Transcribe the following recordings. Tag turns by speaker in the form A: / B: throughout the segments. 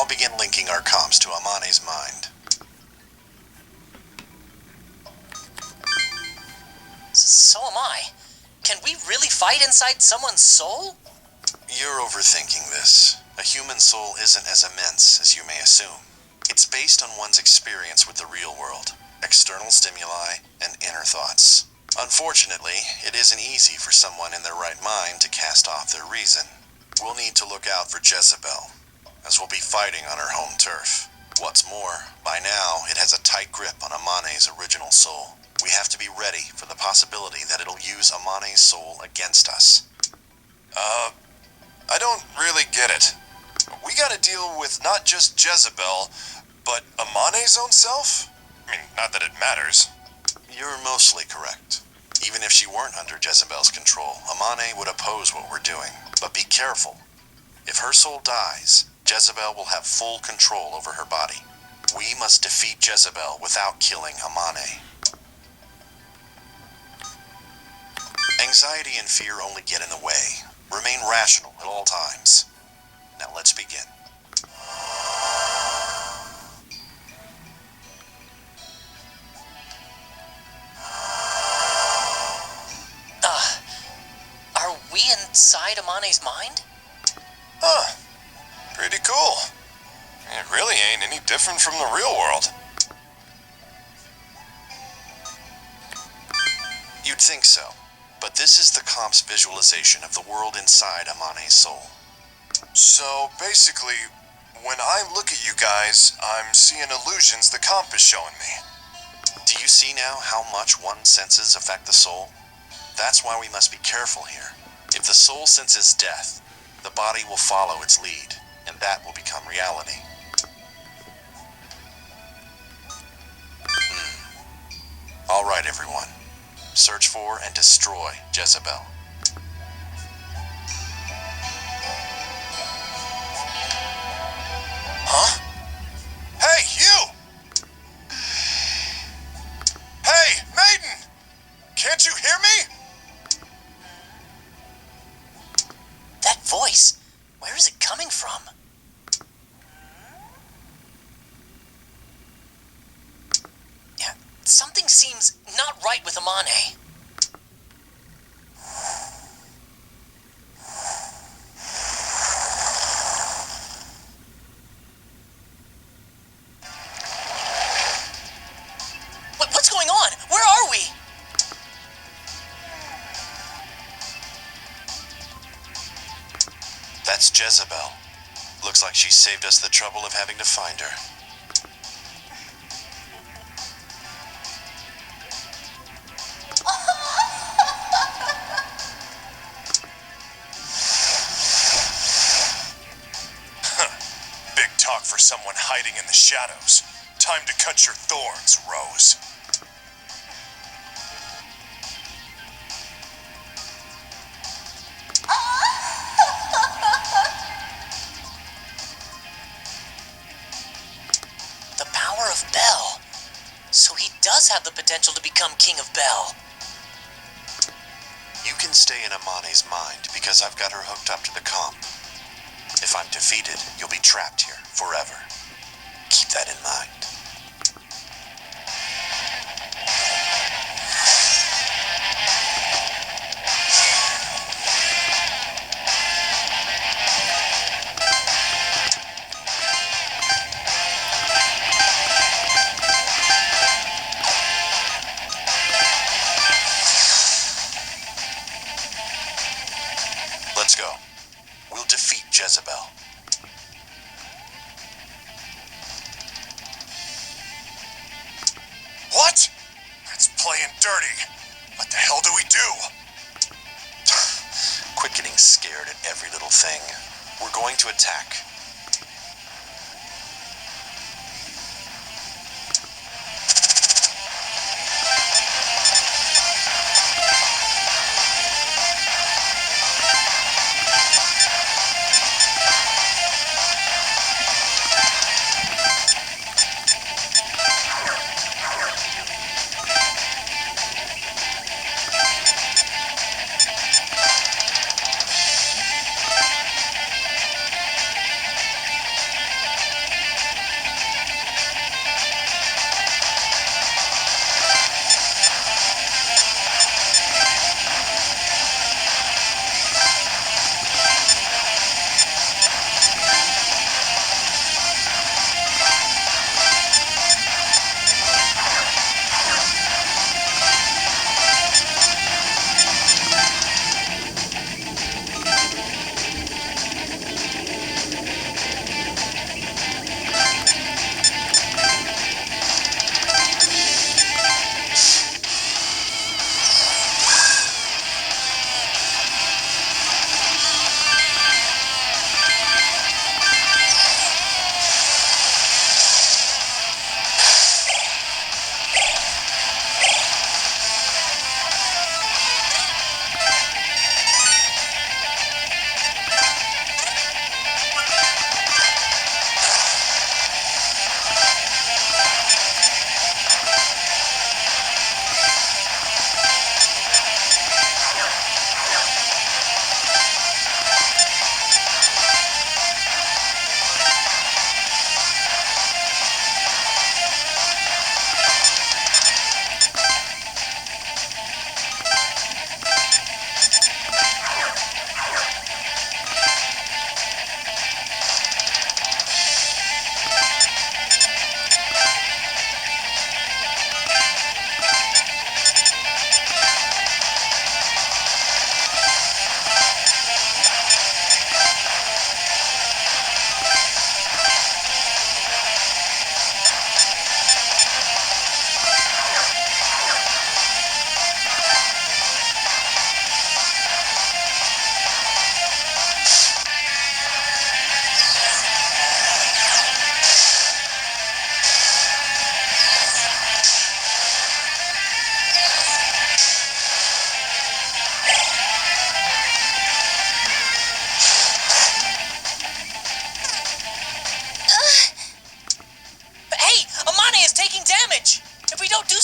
A: I'll begin linking our comms to Amane's mind.
B: So am I. Can we really fight inside someone's soul?
A: You're overthinking this. A human soul isn't as immense as you may assume. It's based on one's experience with the real world, external stimuli, and inner thoughts. Unfortunately, it isn't easy for someone in their right mind to cast off their reason. We'll need to look out for Jezebel, as we'll be fighting on her home turf. What's more, by now, it has a tight grip on Amane's original soul. We have to be ready for the possibility that it'll use Amane's soul against us. I don't really get it. We gotta deal with not just Jezebel, but Amane's own self? I mean, not that it matters. You're mostly correct. Even if she weren't under Jezebel's control, Amane would oppose what we're doing. But be careful. If her soul dies, Jezebel will have full control over her body. We must defeat Jezebel without killing Amane. Anxiety and fear only get in the way. Remain rational at all times. Now let's begin.
B: Are we inside Amane's mind?
A: Huh. Pretty cool. It really ain't any different from the real world. You'd think so, but this is the comp's visualization of the world inside Amane's soul. So, basically, when I look at you guys, I'm seeing illusions the comp is showing me. Do you see now how much one's senses affect the soul? That's why we must be careful here. If the soul senses death, the body will follow its lead, and that will become reality. All right, everyone. Search for and destroy Jezebel. Huh? Hey, you! Hey, Maiden! Can't you hear me?
B: That voice, where is it coming from? Yeah, something seems not right with Amane. What's going on? Where are we?
A: That's Jezebel. Looks like she saved us the trouble of having to find her. Big talk for someone hiding in the shadows. Time to cut your thorns, Rose.
B: The power of Bel. So he does have the potential to become King of Bel.
A: You can stay in Amane's mind because I've got her hooked up to the comp. If I'm defeated, you'll be trapped here forever. Keep that in mind. Let's go. We'll defeat Jezebel. What? That's playing dirty. What the hell do we do? Quit getting scared at every little thing. We're going to attack.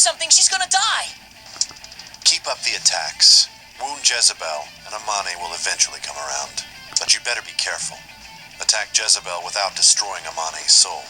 B: something, she's gonna die!
A: Keep up the attacks. Wound Jezebel, and Amane will eventually come around. But you better be careful. Attack Jezebel without destroying Amane's soul.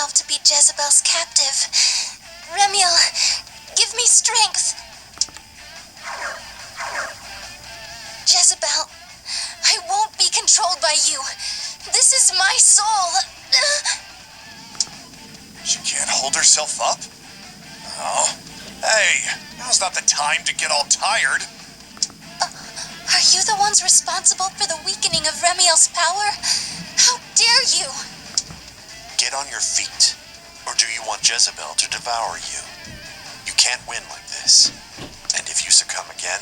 C: myself to be Jezebel's captive. Remiel, give me strength. Jezebel, I won't be controlled by you. This is my soul.
A: She can't hold herself up? Oh, hey, now's not the time to get all tired.
C: Are you the ones responsible for the weakening of Remiel's power? How dare you?
A: Get on your feet. Or do you want Jezebel to devour you? You can't win like this. And if you succumb again,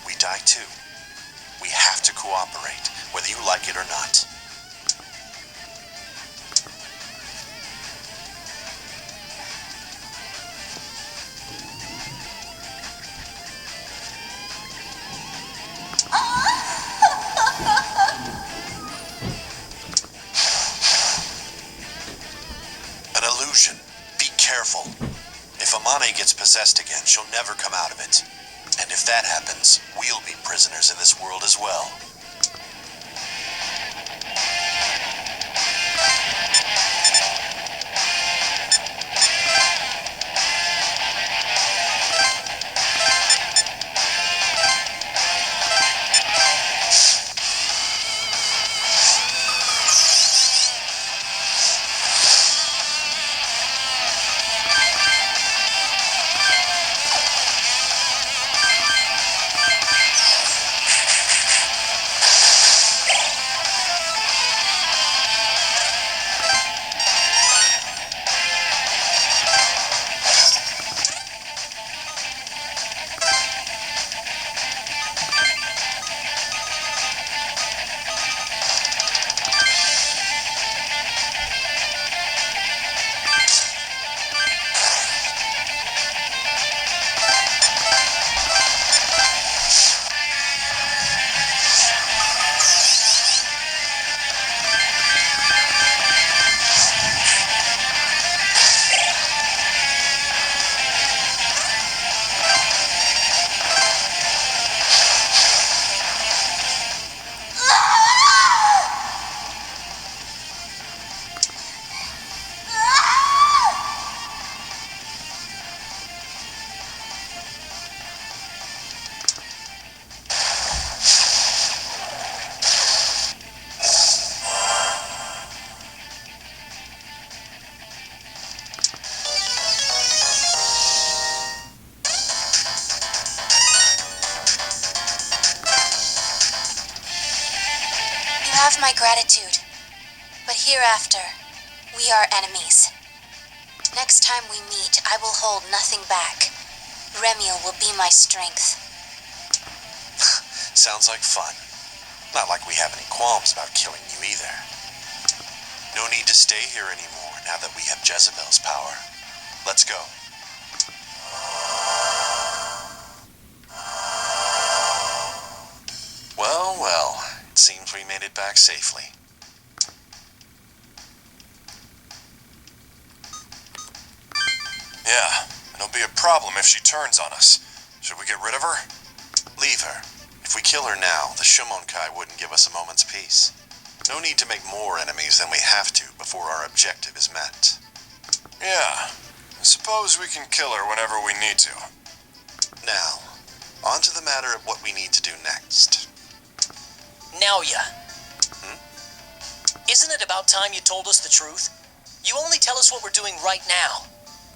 A: we die too. We have to cooperate, whether you like it or not. An illusion. Be careful. If Amane gets possessed again, she'll never come out of it. And if that happens, we'll be prisoners in this world as well.
C: You have my gratitude, but hereafter, we are enemies. Next time we meet, I will hold nothing back. Remiel will be my strength.
A: Sounds like fun. Not like we have any qualms about killing you either. No need to stay here anymore now that we have Jezebel's power. Let's go. Well, well. It seems we made it back safely. Yeah, it'll be a problem if she turns on us. Should we get rid of her? Leave her. If we kill her now, the Shumonkai wouldn't give us a moment's peace. No need to make more enemies than we have to before our objective is met. Yeah, I suppose we can kill her whenever we need to. Now, on to the matter of what we need to do next.
B: Naoya,
A: Hmm?
B: isn't it about time you told us the truth? You only tell us what we're doing right now.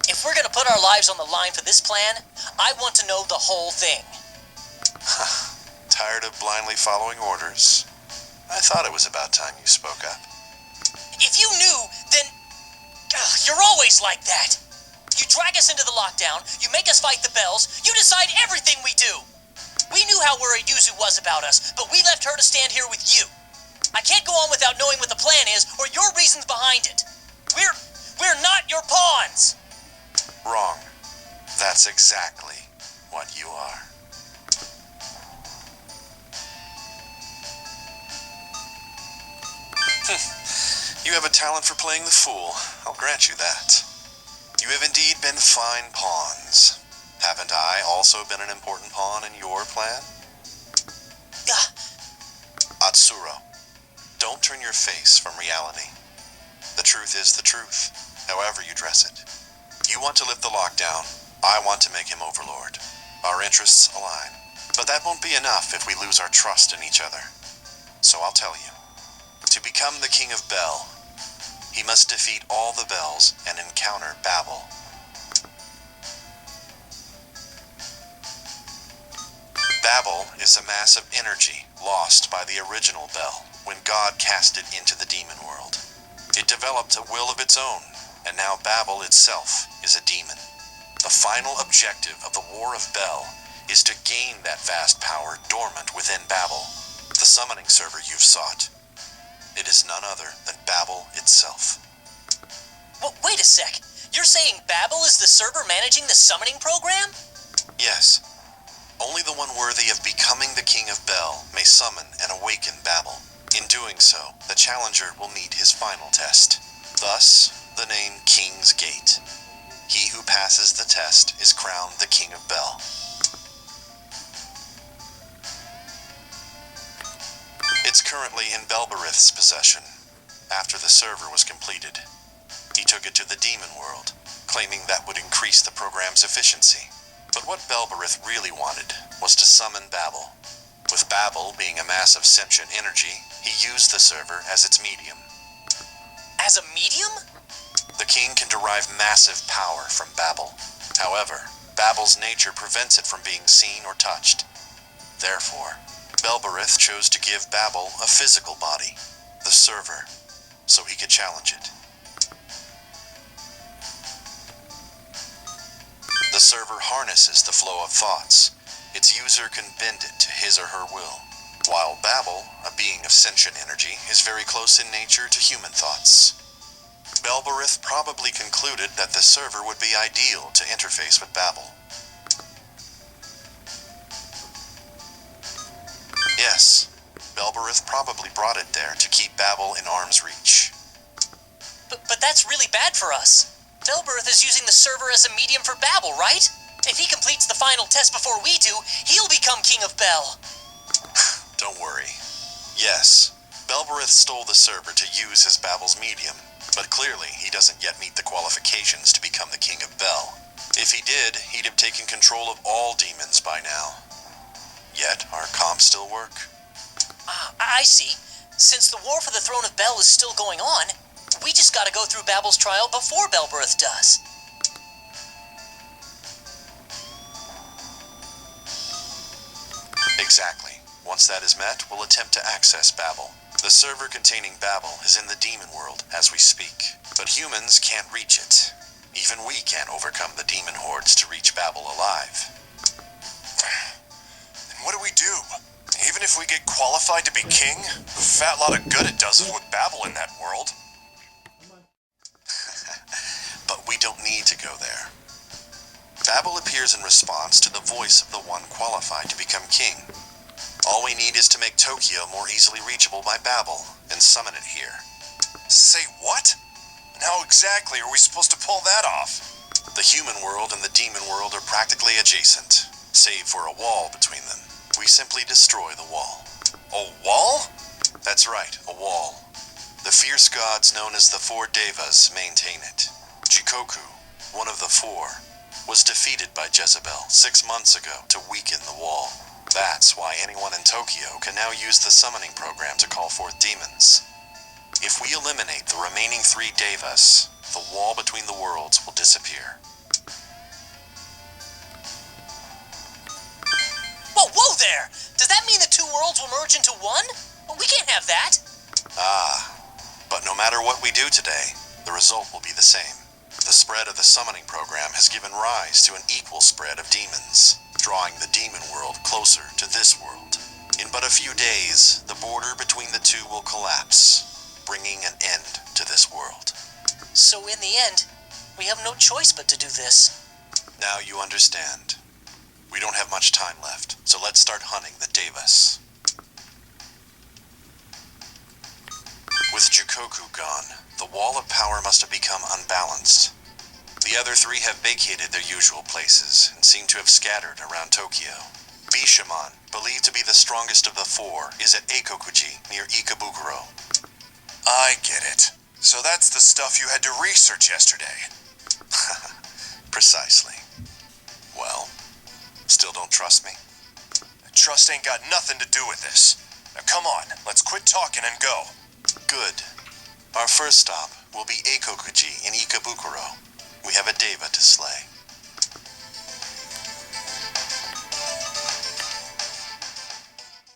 B: If we're gonna put our lives on the line for this plan, I want to know the whole thing.
A: Tired of blindly following orders? I thought it was about time you spoke up.
B: If you knew, then... you're always like that. You drag us into the lockdown, you make us fight the bells, you decide everything we do. We knew how worried Yuzu was about us, but we left her to stand here with you. I can't go on without knowing what the plan is or your reasons behind it. We're not your pawns.
A: Wrong. That's exactly what you are. You have a talent for playing the fool. I'll grant you that. You have indeed been fine pawns. Haven't I also been an important pawn in your plan? Atsuro, don't turn your face from reality. The truth is the truth, however you dress it. You want to lift the lockdown, I want to make him overlord. Our interests align. But that won't be enough if we lose our trust in each other. So I'll tell you. To become the King of Bel, he must defeat all the Bels and encounter Babel. Babel is a mass of energy lost by the original Bel when God cast it into the demon world. It developed a will of its own, and now Babel itself is a demon. The final objective of the War of Bel is to gain that vast power dormant within Babel, the summoning server you've sought. It is none other than Babel itself.
B: Well, wait a sec. You're saying Babel is the server managing the summoning program?
A: Yes. Only the one worthy of becoming the King of Bel may summon and awaken Babel. In doing so, the challenger will meet his final test. Thus, the name King's Gate. He who passes the test is crowned the King of Bel. It's currently in Belberith's possession. After the server was completed, he took it to the demon world, claiming that would increase the program's efficiency. But what Belberith really wanted was to summon Babel. With Babel being a mass of sentient energy, he used the server as its medium.
B: As a medium?
A: The king can derive massive power from Babel. However, Babel's nature prevents it from being seen or touched. Therefore, Belberith chose to give Babel a physical body, the server, so he could challenge it. The server harnesses the flow of thoughts. Its user can bend it to his or her will, while Babel, a being of sentient energy, is very close in nature to human thoughts. Belberith probably concluded that the server would be ideal to interface with Babel. Yes, Belberith probably brought it there to keep Babel in arm's reach.
B: But that's really bad for us. Belberith is using the server as a medium for Babel, right? If he completes the final test before we do, he'll become King of Bel.
A: Don't worry. Yes, Belberith stole the server to use as Babel's medium, but clearly he doesn't yet meet the qualifications to become the King of Bel. If he did, he'd have taken control of all demons by now. Yet, our comps still work.
B: I see. Since the war for the throne of Bel is still going on, we just gotta go through Babel's trial before Belberith does.
A: Exactly. Once that is met, we'll attempt to access Babel. The server containing Babel is in the demon world as we speak, but humans can't reach it. Even we can't overcome the demon hordes to reach Babel alive.
D: Then what do we do? Even if we get qualified to be king, a fat lot of good it does us with Babel in that world.
A: But we don't need to go there. Babel appears in response to the voice of the one qualified to become king. All we need is to make Tokyo more easily reachable by Babel and summon it here.
D: Say what? And how exactly are we supposed to pull that off?
A: The human world and the demon world are practically adjacent, save for a wall between them. We simply destroy the wall.
D: A wall?
A: That's right, a wall. The fierce gods known as the Four Devas maintain it. Jikoku, one of the four, was defeated by Jezebel 6 months ago to weaken the wall. That's why anyone in Tokyo can now use the summoning program to call forth demons. If we eliminate the remaining 3 Devas, the wall between the worlds will disappear.
B: Whoa there! Does that mean the 2 worlds will merge into one? Well, we can't have that.
A: But no matter what we do today, the result will be the same. The spread of the summoning program has given rise to an equal spread of demons, drawing the demon world closer to this world. In but a few days, the border between the 2 will collapse, bringing an end to this world.
B: So in the end, we have no choice but to do this.
A: Now you understand. We don't have much time left, so let's start hunting the Devas. With Jikoku gone, the wall of power must have become unbalanced. The other 3 have vacated their usual places and seem to have scattered around Tokyo. Bishamon, believed to be the strongest of the 4, is at Eikokuji near Ikebukuro.
D: I get it. So that's the stuff you had to research yesterday.
A: Precisely. Well, still don't trust me?
D: Trust ain't got nothing to do with this. Now come on, let's quit talking and go.
A: Good. Our first stop will be Eikokuji in Ikebukuro. We have a Deva to slay.